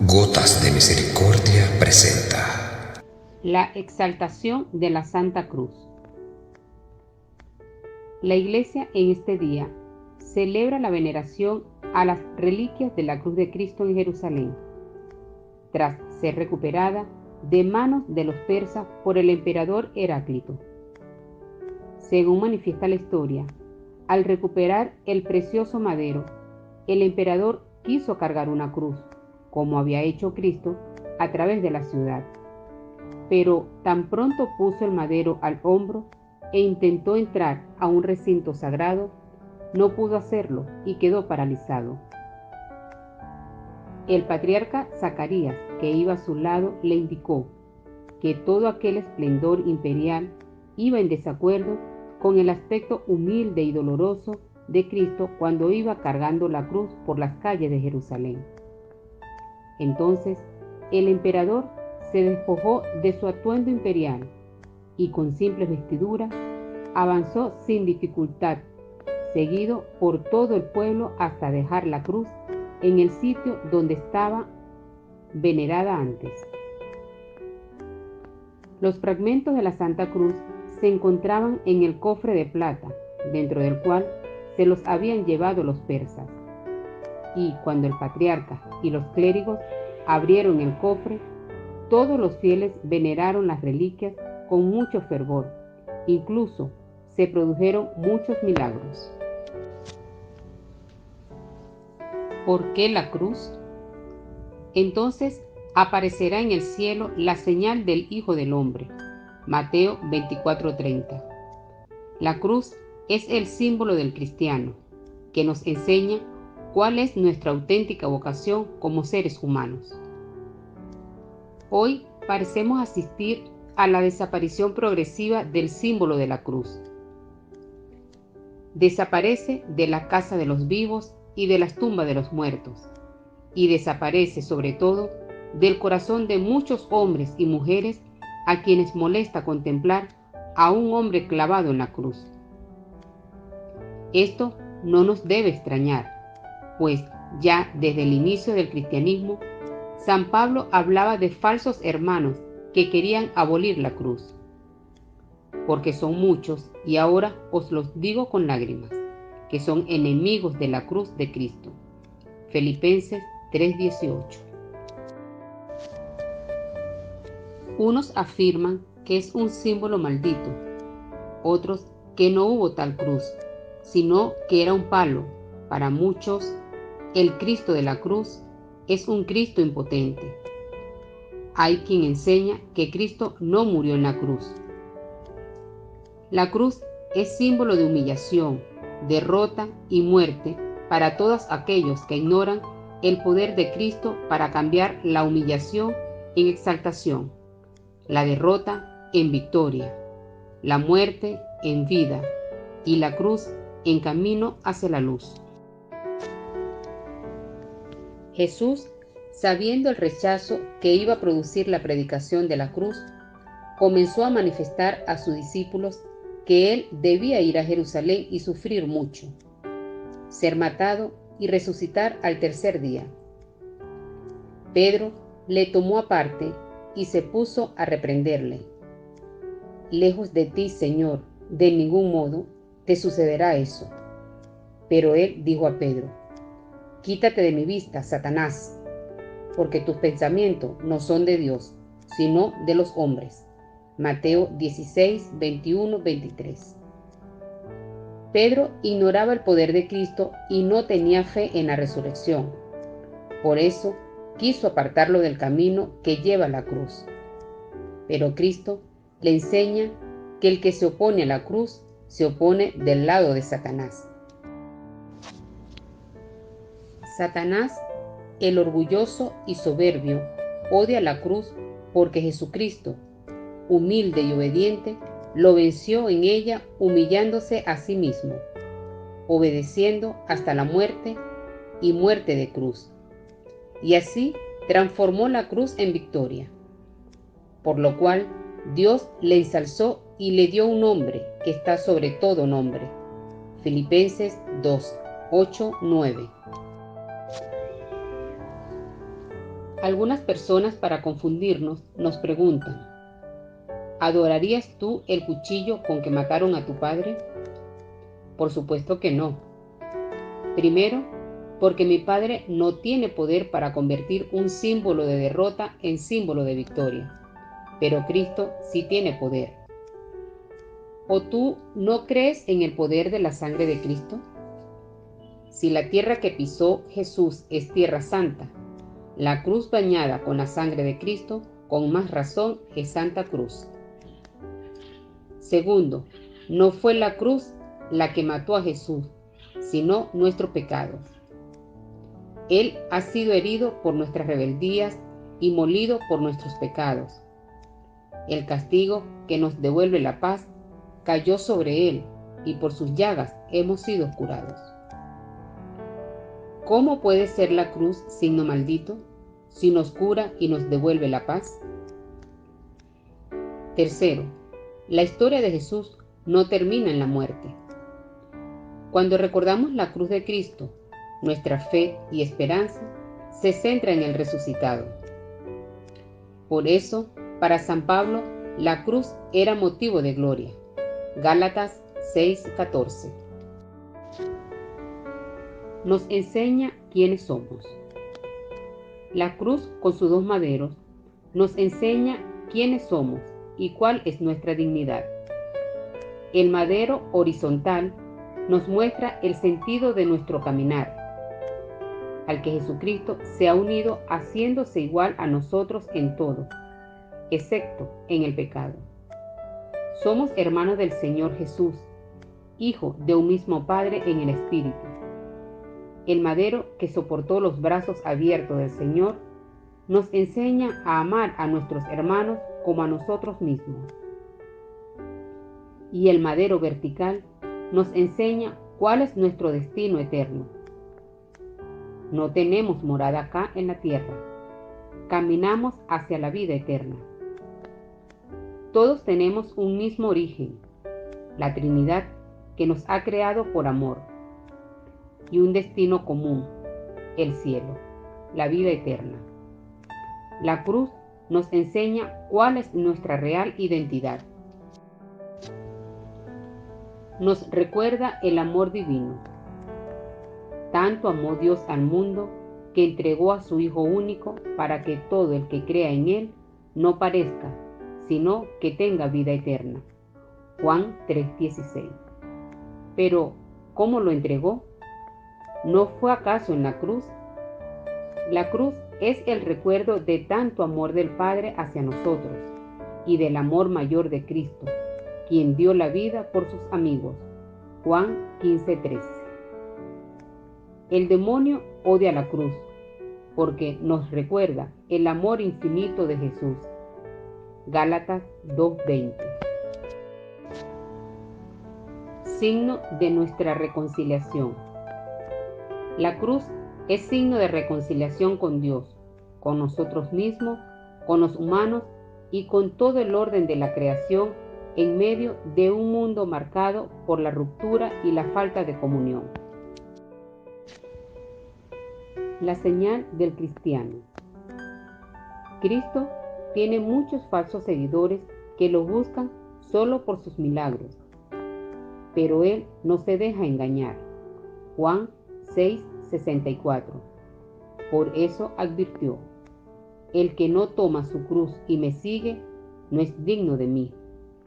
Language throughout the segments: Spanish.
Gotas de Misericordia presenta la exaltación de la Santa Cruz. La Iglesia en este día celebra la veneración a las reliquias de la Cruz de Cristo en Jerusalén, tras ser recuperada de manos de los persas por el emperador Heráclito. Según manifiesta la historia, al recuperar el precioso madero, el emperador quiso cargar una cruz, como había hecho Cristo, a través de la ciudad. Pero tan pronto puso el madero al hombro e intentó entrar a un recinto sagrado, no pudo hacerlo y quedó paralizado. El patriarca Zacarías, que iba a su lado, le indicó que todo aquel esplendor imperial iba en desacuerdo con el aspecto humilde y doloroso de Cristo cuando iba cargando la cruz por las calles de Jerusalén. Entonces, el emperador se despojó de su atuendo imperial y con simples vestiduras avanzó sin dificultad, seguido por todo el pueblo hasta dejar la cruz en el sitio donde estaba venerada antes. Los fragmentos de la Santa Cruz se encontraban en el cofre de plata, dentro del cual se los habían llevado los persas. Y cuando el patriarca y los clérigos abrieron el cofre, todos los fieles veneraron las reliquias con mucho fervor. Incluso se produjeron muchos milagros. ¿Por qué la cruz? Entonces aparecerá en el cielo la señal del Hijo del Hombre. Mateo 24:30. La cruz es el símbolo del cristiano, que nos enseña cuál es nuestra auténtica vocación como seres humanos. Hoy parecemos asistir a la desaparición progresiva del símbolo de la cruz. Desaparece de la casa de los vivos y de las tumbas de los muertos, y desaparece sobre todo del corazón de muchos hombres y mujeres a quienes molesta contemplar a un hombre clavado en la cruz. Esto no nos debe extrañar, pues ya desde el inicio del cristianismo, San Pablo hablaba de falsos hermanos que querían abolir la cruz. Porque son muchos, y ahora os los digo con lágrimas, que son enemigos de la cruz de Cristo. Filipenses 3:18. Unos afirman que es un símbolo maldito, otros que no hubo tal cruz, sino que era un palo. Para muchos, el Cristo de la cruz es un Cristo impotente. Hay quien enseña que Cristo no murió en la cruz. La cruz es símbolo de humillación, derrota y muerte para todos aquellos que ignoran el poder de Cristo para cambiar la humillación en exaltación, la derrota en victoria, la muerte en vida y la cruz en camino hacia la luz. Jesús, sabiendo el rechazo que iba a producir la predicación de la cruz, comenzó a manifestar a sus discípulos que él debía ir a Jerusalén y sufrir mucho, ser matado y resucitar al tercer día. Pedro le tomó aparte y se puso a reprenderle. Lejos de ti, Señor, de ningún modo te sucederá eso. Pero él dijo a Pedro: quítate de mi vista, Satanás, porque tus pensamientos no son de Dios, sino de los hombres. Mateo 16, 21, 23. Pedro ignoraba el poder de Cristo y no tenía fe en la resurrección. Por eso quiso apartarlo del camino que lleva a la cruz. Pero Cristo le enseña que el que se opone a la cruz se opone del lado de Satanás. Satanás, el orgulloso y soberbio, odia la cruz porque Jesucristo, humilde y obediente, lo venció en ella humillándose a sí mismo, obedeciendo hasta la muerte y muerte de cruz. Y así transformó la cruz en victoria. Por lo cual Dios le ensalzó y le dio un nombre que está sobre todo nombre. Filipenses 2, 8, 9. Algunas personas, para confundirnos, nos preguntan: ¿adorarías tú el cuchillo con que mataron a tu padre? Por supuesto que no. Primero, porque mi padre no tiene poder para convertir un símbolo de derrota en símbolo de victoria, pero Cristo sí tiene poder. ¿O tú no crees en el poder de la sangre de Cristo? Si la tierra que pisó Jesús es tierra santa, la cruz bañada con la sangre de Cristo, con más razón es Santa Cruz. Segundo, no fue la cruz la que mató a Jesús, sino nuestro pecado. Él ha sido herido por nuestras rebeldías y molido por nuestros pecados. El castigo que nos devuelve la paz cayó sobre él, y por sus llagas hemos sido curados. ¿Cómo puede ser la cruz signo maldito si nos cura y nos devuelve la paz? Tercero, la historia de Jesús no termina en la muerte. Cuando recordamos la cruz de Cristo, nuestra fe y esperanza se centra en el resucitado. Por eso, para San Pablo, la cruz era motivo de gloria. Gálatas 6:14. Nos enseña quiénes somos. La cruz, con sus dos maderos, nos enseña quiénes somos y cuál es nuestra dignidad. El madero horizontal nos muestra el sentido de nuestro caminar, al que Jesucristo se ha unido haciéndose igual a nosotros en todo, excepto en el pecado. Somos hermanos del Señor Jesús, hijo de un mismo Padre en el Espíritu. El madero que soportó los brazos abiertos del Señor nos enseña a amar a nuestros hermanos como a nosotros mismos. Y el madero vertical nos enseña cuál es nuestro destino eterno. No tenemos morada acá en la tierra. Caminamos hacia la vida eterna. Todos tenemos un mismo origen, la Trinidad que nos ha creado por amor, y un destino común, el cielo, la vida eterna. La cruz nos enseña cuál es nuestra real identidad. Nos recuerda el amor divino. Tanto amó Dios al mundo que entregó a su Hijo único para que todo el que crea en Él no parezca, sino que tenga vida eterna. Juan 3:16. Pero, ¿cómo lo entregó? ¿No fue acaso en la cruz? La cruz es el recuerdo de tanto amor del Padre hacia nosotros y del amor mayor de Cristo, quien dio la vida por sus amigos. Juan 15:13. El demonio odia la cruz porque nos recuerda el amor infinito de Jesús. Gálatas 2:20. Signo de nuestra reconciliación. La cruz es signo de reconciliación con Dios, con nosotros mismos, con los humanos y con todo el orden de la creación en medio de un mundo marcado por la ruptura y la falta de comunión. La señal del cristiano. Cristo tiene muchos falsos seguidores que lo buscan solo por sus milagros, pero Él no se deja engañar. Juan 6:64. Por eso advirtió: el que no toma su cruz y me sigue, no es digno de mí.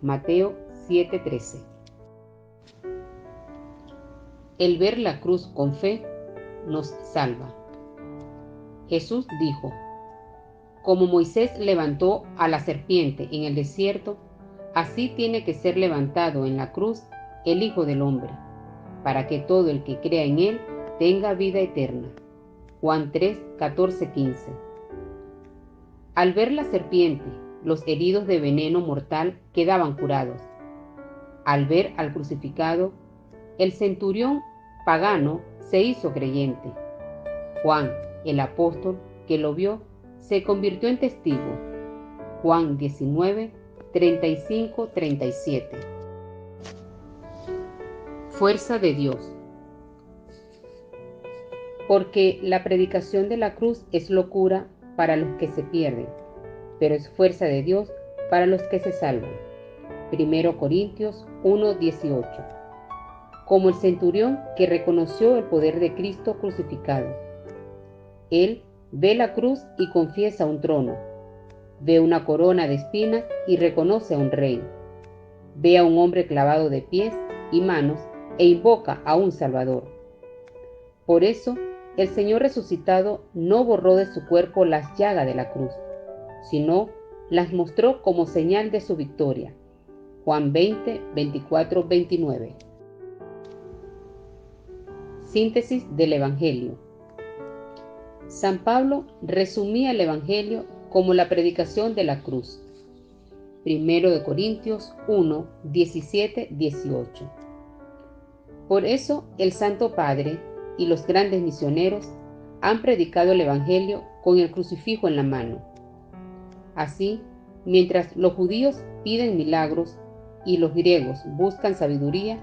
Mateo 7:13. El ver la cruz con fe nos salva. Jesús dijo: como Moisés levantó a la serpiente en el desierto, así tiene que ser levantado en la cruz el Hijo del Hombre, para que todo el que crea en Él tenga vida eterna. Juan 3:14-15. Al ver la serpiente, los heridos de veneno mortal quedaban curados. Al ver al crucificado, el centurión pagano se hizo creyente. Juan, el apóstol que lo vio, se convirtió en testigo. Juan 19:35-37. Fuerza de Dios. Porque la predicación de la cruz es locura para los que se pierden, pero es fuerza de Dios para los que se salvan. 1 Corintios 1:18. Como el centurión que reconoció el poder de Cristo crucificado. Él ve la cruz y confiesa un trono. Ve una corona de espinas y reconoce a un rey. Ve a un hombre clavado de pies y manos e invoca a un Salvador. Por eso, el Señor resucitado no borró de su cuerpo las llagas de la cruz, sino las mostró como señal de su victoria. Juan 20, 24, 29. Síntesis del Evangelio. San Pablo resumía el Evangelio como la predicación de la cruz. 1 Corintios 1, 17, 18. Por eso el Santo Padre y los grandes misioneros han predicado el Evangelio con el crucifijo en la mano. Así, mientras los judíos piden milagros y los griegos buscan sabiduría,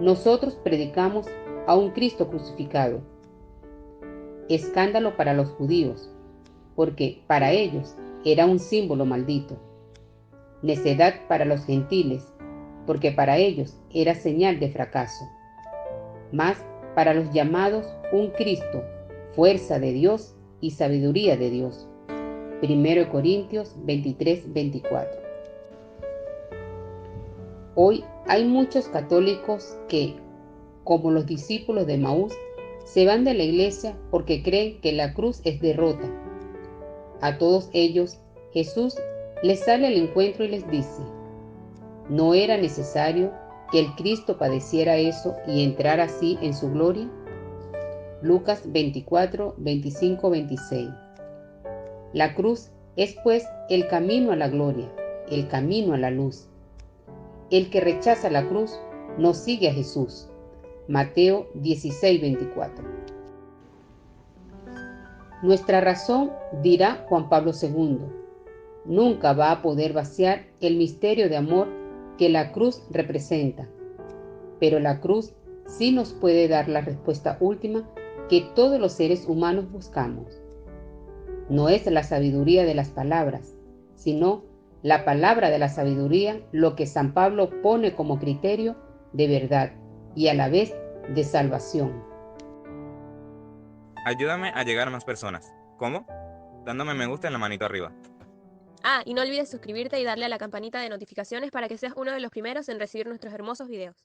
nosotros predicamos a un Cristo crucificado. Escándalo para los judíos, porque para ellos era un símbolo maldito. Necedad para los gentiles, porque para ellos era señal de fracaso. Mas para los llamados un Cristo, fuerza de Dios y sabiduría de Dios. 1 Corintios 23, 24. Hoy hay muchos católicos que, como los discípulos de Maús, se van de la iglesia porque creen que la cruz es derrota. A todos ellos, Jesús les sale al encuentro y les dice: ¿no era necesario que el Cristo padeciera eso y entrara así en su gloria? Lucas 24, 25, 26. La cruz es pues el camino a la gloria, el camino a la luz. El que rechaza la cruz no sigue a Jesús. Mateo 16, 24. Nuestra razón, dirá Juan Pablo II, nunca va a poder vaciar el misterio de amor que la cruz representa, pero la cruz sí nos puede dar la respuesta última que todos los seres humanos buscamos. No es la sabiduría de las palabras, sino la palabra de la sabiduría lo que San Pablo pone como criterio de verdad y a la vez de salvación. Ayúdame a llegar a más personas. ¿Cómo? Dándome me gusta en la manito arriba. Ah, y no olvides suscribirte y darle a la campanita de notificaciones para que seas uno de los primeros en recibir nuestros hermosos videos.